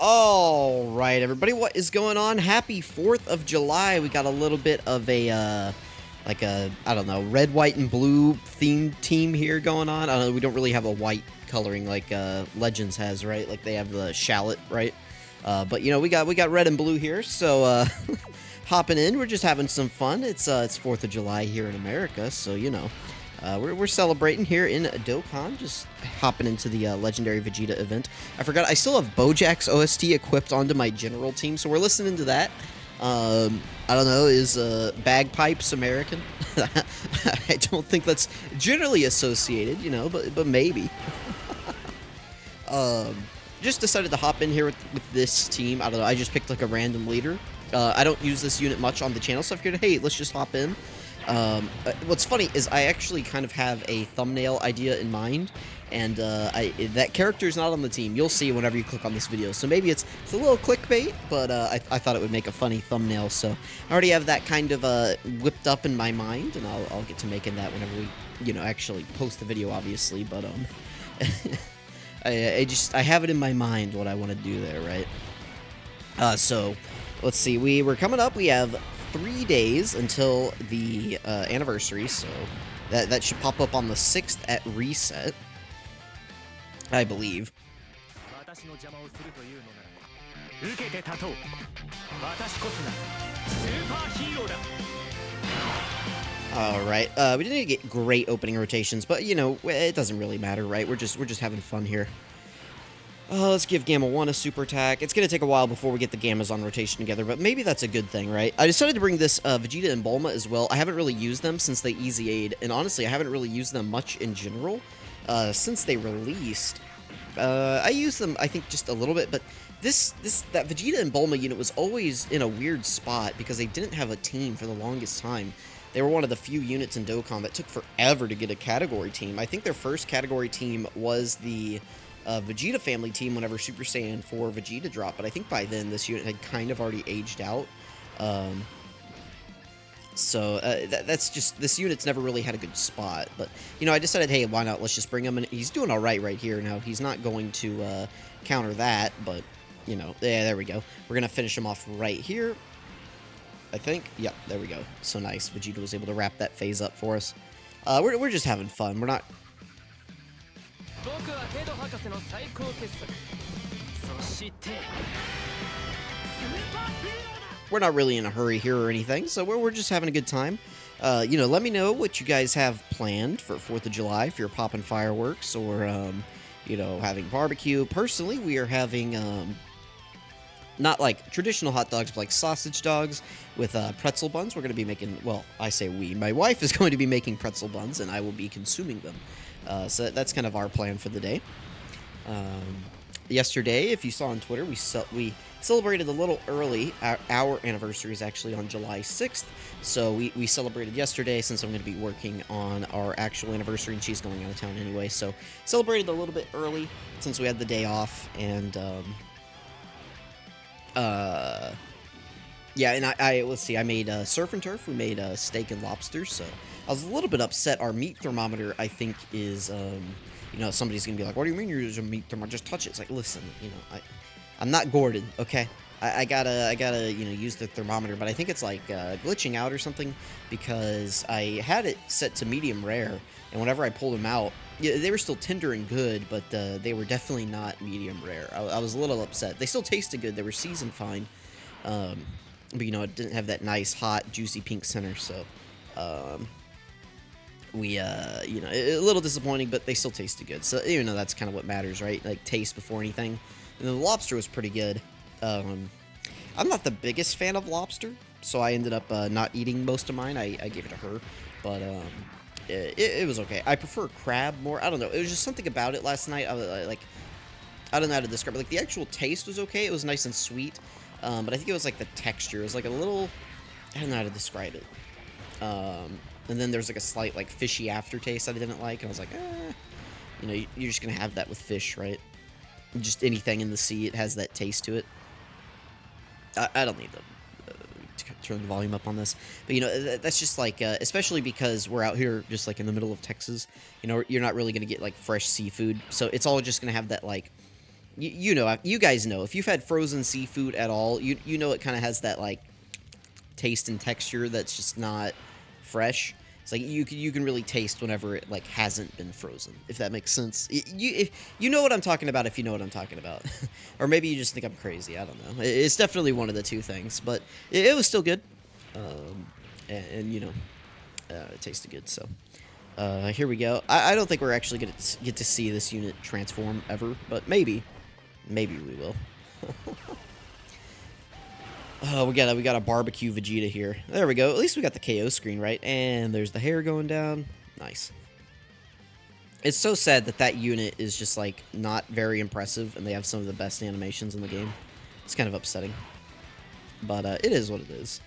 All right, everybody, what is going on? Happy 4th of July. We got a little bit of a, like a, I don't know, red, white, and blue themed team here going on. I don't know, we don't really have a white coloring like Legends has, right? Like they have the shallot, right? But, you know, we got red and blue here, so, hopping in, we're just having some fun. It's 4th of July here in America, so, you know. We're celebrating here in Dokkan, just hopping into the Legendary Vegeta event. I forgot, I still have Bojack's OST equipped onto my general team, so we're listening to that. I don't know, is Bagpipes American? I don't think that's generally associated, you know, but maybe. Just decided to hop in here with this team. I don't know, I just picked like a random leader. I don't use this unit much on the channel, so I figured, hey, let's just hop in. What's funny is I actually kind of have a thumbnail idea in mind, and that character is not on the team. You'll see whenever you click on this video, so maybe it's a little clickbait, but I thought it would make a funny thumbnail, so I already have that kind of whipped up in my mind, and I'll get to making that whenever we, you know, actually post the video, obviously, but I have it in my mind what I want to do there, right? So let's see, we're coming up, we have 3 days until the anniversary, so that should pop up on the 6th at reset, I believe. Alright, we didn't get great opening rotations, but, you know, it doesn't really matter, right? We're just having fun here. Let's give Gamma 1 a super attack. It's going to take a while before we get the Gammas on rotation together, but maybe that's a good thing, right? I decided to bring this Vegeta and Bulma as well. I haven't really used them since they easy aid, and honestly, I haven't really used them much in general since they released. I used them, I think, just a little bit, but that Vegeta and Bulma unit was always in a weird spot because they didn't have a team for the longest time. They were one of the few units in Dokkan that took forever to get a category team. I think their first category team was the Vegeta family team whenever Super Saiyan 4 Vegeta dropped, but I think by then this unit had kind of already aged out. That's just, this unit's never really had a good spot, but, you know, I decided, hey, why not, let's just bring him in. He's doing alright right here. Now, he's not going to counter that, but, you know, yeah, there we go. We're going to finish him off right here, I think. Yep, there we go. So nice. Vegeta was able to wrap that phase up for us. We're just having fun. We're not... We're not really in a hurry here or anything, so we're just having a good time. You know, let me know what you guys have planned for 4th of July, if you're popping fireworks or, you know, having barbecue. Personally, we are having, not like traditional hot dogs, but like sausage dogs with pretzel buns. We're going to be making, well, I say we. My wife is going to be making pretzel buns, and I will be consuming them. So that's kind of our plan for the day. Yesterday, if you saw on Twitter, we celebrated a little early. Our anniversary is actually on July 6th, so we celebrated yesterday since I'm going to be working on our actual anniversary, and she's going out of town anyway, so celebrated a little bit early since we had the day off, and, yeah, and let's see, I made surf and turf, we made steak and lobster, so I was a little bit upset. Our meat thermometer, I think, is, you know, somebody's gonna be like, what do you mean you're using a meat thermometer? Just touch it. It's like, listen, you know, I'm not Gordon, okay? I gotta, you know, use the thermometer, but I think it's like glitching out or something because I had it set to medium rare, and whenever I pulled them out, yeah, they were still tender and good, but they were definitely not medium rare. I was a little upset. They still tasted good. They were seasoned fine, but, you know, it didn't have that nice, hot, juicy pink center, so, you know, a little disappointing, but they still tasted good. So, you know, that's kind of what matters, right? Like, taste before anything. And the lobster was pretty good. I'm not the biggest fan of lobster, so I ended up not eating most of mine. I gave it to her, but it was okay. I prefer crab more. I don't know. It was just something about it last night. I don't know how to describe it. Like, the actual taste was okay. It was nice and sweet, but I think it was like the texture. It was like a little, I don't know how to describe it. And then there's like a slight like fishy aftertaste that I didn't like, and I was like, you know, you're just gonna have that with fish, right? Just anything in the sea, it has that taste to it. I don't need to turn the volume up on this, but you know, that's just like, especially because we're out here just like in the middle of Texas, you know, you're not really gonna get like fresh seafood, so it's all just gonna have that like you know, you guys know, if you've had frozen seafood at all, you know it kind of has that, like, taste and texture that's just not fresh. It's like you can really taste whenever it, like, hasn't been frozen, if that makes sense. You know what I'm talking about if you know what I'm talking about. Or maybe you just think I'm crazy, I don't know. It's definitely one of the two things, but it was still good. And you know, it tasted good, so. Here we go. I don't think we're actually going to get to see this unit transform ever, but maybe. Maybe we will. Oh, we got a barbecue Vegeta here. There we go. At least we got the KO screen, right? And there's the hair going down. Nice. It's so sad that that unit is just, like, not very impressive, and they have some of the best animations in the game. It's kind of upsetting. But, it is what it is.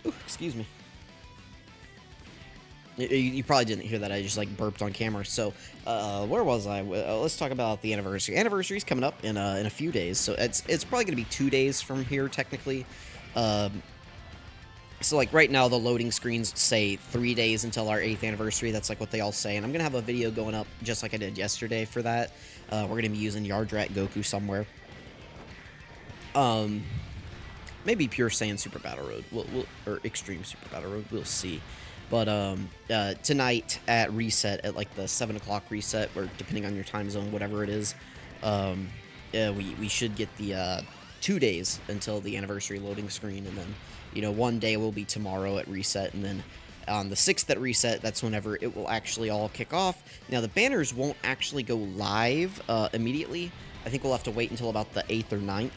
Ooh, excuse me. You probably didn't hear that. I just, like, burped on camera. So, where was I? Let's talk about the anniversary. Anniversary's coming up in a few days. So, it's probably going to be 2 days from here, technically. So, like, right now, the loading screens say 3 days until our 8th anniversary. That's, like, what they all say. And I'm going to have a video going up just like I did yesterday for that. We're going to be using Yardrat Goku somewhere. Maybe Pure Saiyan Super Battle Road. Or Extreme Super Battle Road. We'll see. But tonight at reset, at like the 7 o'clock reset, or depending on your time zone, whatever it is, we should get the 2 days until the anniversary loading screen, and then, you know, 1 day will be tomorrow at reset, and then on the 6th at reset, that's whenever it will actually all kick off. Now, the banners won't actually go live immediately. I think we'll have to wait until about the 8th or 9th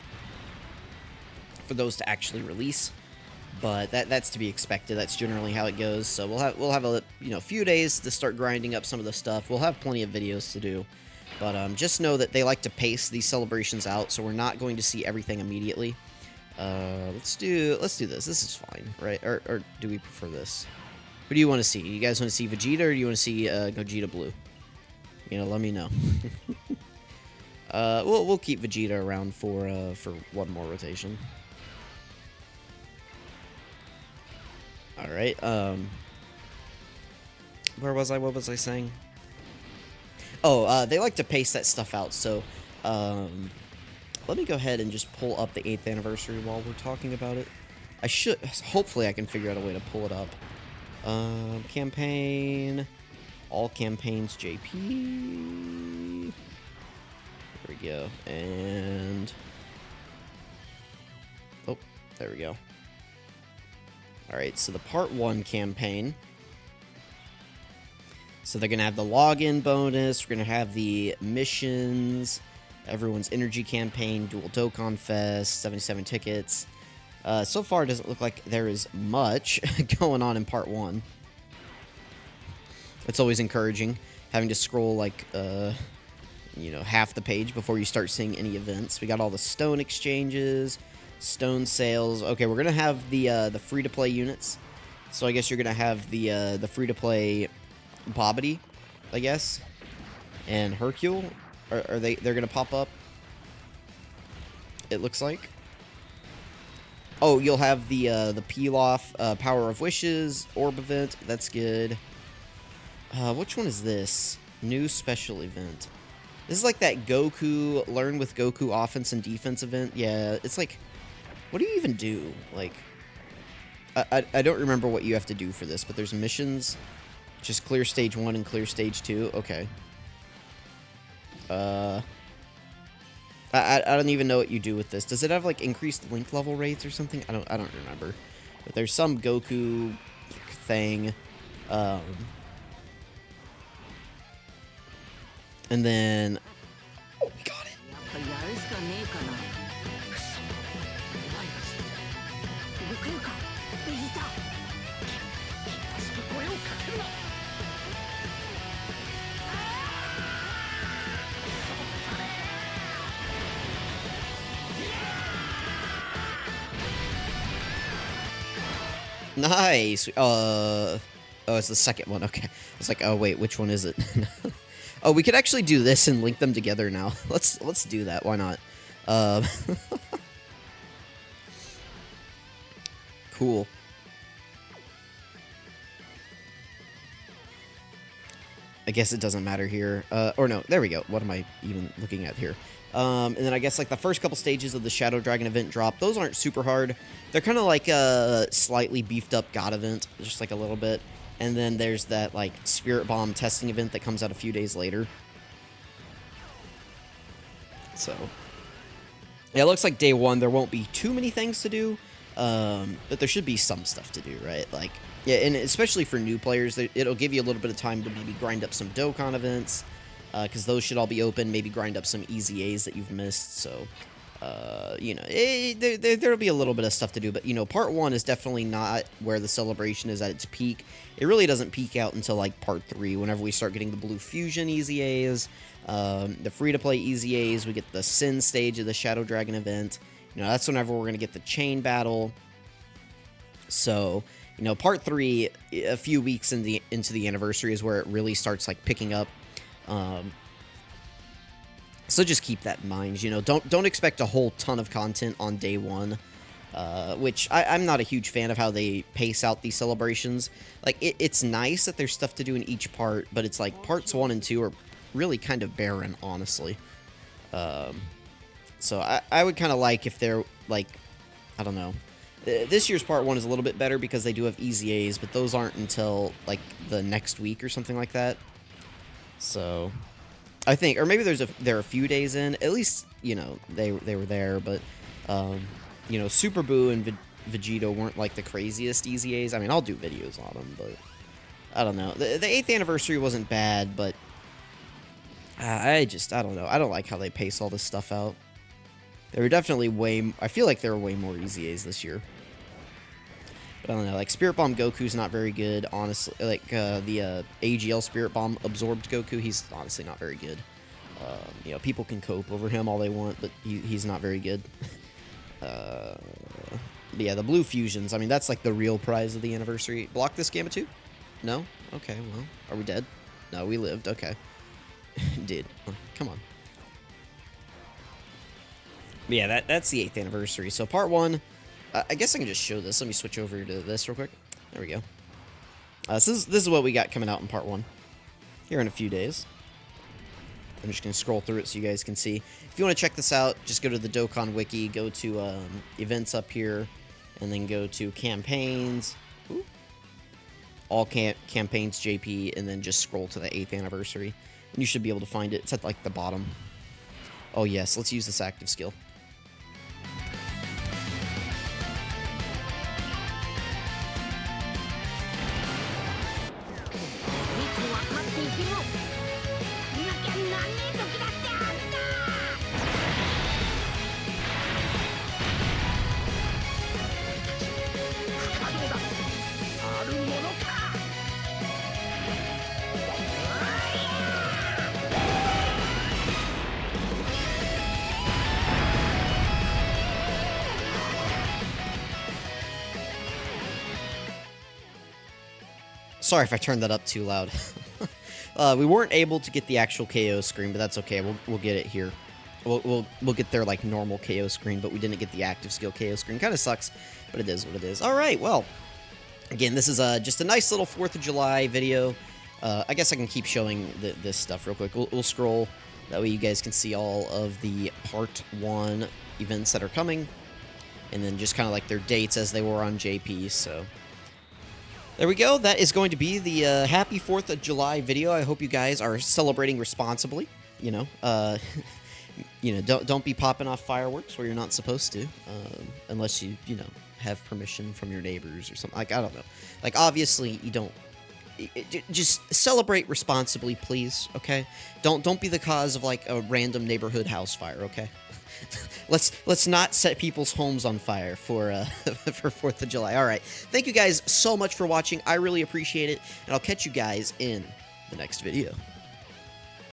for those to actually release. But that's to be expected. That's generally how it goes. So we'll have a few days to start grinding up some of the stuff. We'll have plenty of videos to do, but just know that they like to pace these celebrations out, so we're not going to see everything immediately. Let's do this. This is fine, right? Or do we prefer this? What do you want to see? You guys want to see Vegeta, or do you want to see Gogeta Blue? You know, let me know. We'll keep Vegeta around for one more rotation. Alright, where was I? What was I saying? Oh, they like to pace that stuff out, so, let me go ahead and just pull up the 8th anniversary while we're talking about it. Hopefully I can figure out a way to pull it up. Campaign, all campaigns, JP. There we go, and, oh, there we go. Alright, so the Part 1 campaign. So they're going to have the login bonus, we're going to have the missions, everyone's energy campaign, dual Dokkan Fest, 77 tickets. So far, it doesn't look like there is much going on in Part 1. It's always encouraging, having to scroll, like, half the page before you start seeing any events. We got all the stone exchanges, stone sales. Okay, we're gonna have the free-to-play units. So I guess you're gonna have the free-to-play Bobbity, I guess, and Hercule. They're gonna pop up? It looks like. Oh, you'll have the peel-off Power of Wishes orb event. That's good. Which one is this? New special event. This is like that Goku Learn with Goku offense and defense event. Yeah, it's like, what do you even do? Like, I don't remember what you have to do for this, but there's missions. Just clear stage 1 and clear stage 2. Okay. I don't even know what you do with this. Does it have, like, increased link level rates or something? I don't remember. But there's some Goku thing. And then, oh, we got it. Nice. Oh, it's the second one. Okay. It's like, oh wait, which one is it? Oh, we could actually do this and link them together now. Let's do that. Why not? Cool. I guess it doesn't matter here. Or no, there we go. What am I even looking at here? And then I guess like the first couple stages of the Shadow Dragon event drop, those aren't super hard. They're kind of like a slightly beefed up God event, just like a little bit. And then there's that like Spirit Bomb testing event that comes out a few days later. So, yeah, it looks like day one there won't be too many things to do, but there should be some stuff to do, right? Like, yeah, and especially for new players, it'll give you a little bit of time to maybe grind up some Dokkan events, because those should all be open. Maybe grind up some Easy A's that you've missed. So, you know, there'll be a little bit of stuff to do. But, you know, part one is definitely not where the celebration is at its peak. It really doesn't peak out until, like, part 3, whenever we start getting the Blue Fusion Easy A's, the free-to-play Easy A's. We get the Sin stage of the Shadow Dragon event. You know, that's whenever we're going to get the Chain Battle. So, you know, part 3, a few weeks into the anniversary is where it really starts, like, picking up. So just keep that in mind. You know, don't expect a whole ton of content on day one, which I'm not a huge fan of how they pace out these celebrations. Like, it's nice that there's stuff to do in each part, but it's like parts 1 and 2 are really kind of barren, honestly. So I would kind of like if they're, like, I don't know. This year's part 1 is a little bit better because they do have Easy A's, but those aren't until, like, the next week or something like that. So, I think, or maybe they're a few days in. At least, you know, they were there, but, you know, Super Boo and Vegito weren't, like, the craziest Easy A's. I mean, I'll do videos on them, but I don't know. The 8th anniversary wasn't bad, but I don't know. I don't like how they pace all this stuff out. There were definitely I feel like there were way more Easy A's this year. But I don't know, like, Spirit Bomb Goku's not very good, honestly. Like, the AGL Spirit Bomb absorbed Goku, he's honestly not very good. You know, people can cope over him all they want, but he's not very good. But yeah, the Blue Fusions, I mean, that's like the real prize of the anniversary. Block this Gamma 2? No? Okay, well, are we dead? No, we lived, okay. Did. Oh, come on. But yeah, that's the 8th anniversary. So part 1, I guess I can just show this. Let me switch over to this real quick. There we go. So this is what we got coming out in part 1 here in a few days. I'm just going to scroll through it so you guys can see. If you want to check this out, just go to the Dokkan Wiki, go to events up here, and then go to campaigns. Ooh. All campaigns JP, and then just scroll to the 8th anniversary. And you should be able to find it. It's at, like, the bottom. Oh, yes. Let's use this active skill. Sorry if I turned that up too loud. We weren't able to get the actual KO screen, but that's okay. We'll get it here. We'll get their, like, normal KO screen, but we didn't get the active skill KO screen. Kind of sucks, but it is what it is. All right, well, again, this is just a nice little 4th of July video. I guess I can keep showing this stuff real quick. We'll scroll. That way you guys can see all of the part 1 events that are coming, and then just kind of like their dates as they were on JP, so there we go. That is going to be the happy 4th of July video. I hope you guys are celebrating responsibly. You know, you know, don't be popping off fireworks where you're not supposed to, unless you know, have permission from your neighbors or something. Like, I don't know. Like, obviously you don't. Just celebrate responsibly, please. Okay. Don't be the cause of, like, a random neighborhood house fire. Okay. Let's not set people's homes on fire for 4th of July. All right. Thank you guys so much for watching. I really appreciate it, and I'll catch you guys in the next video.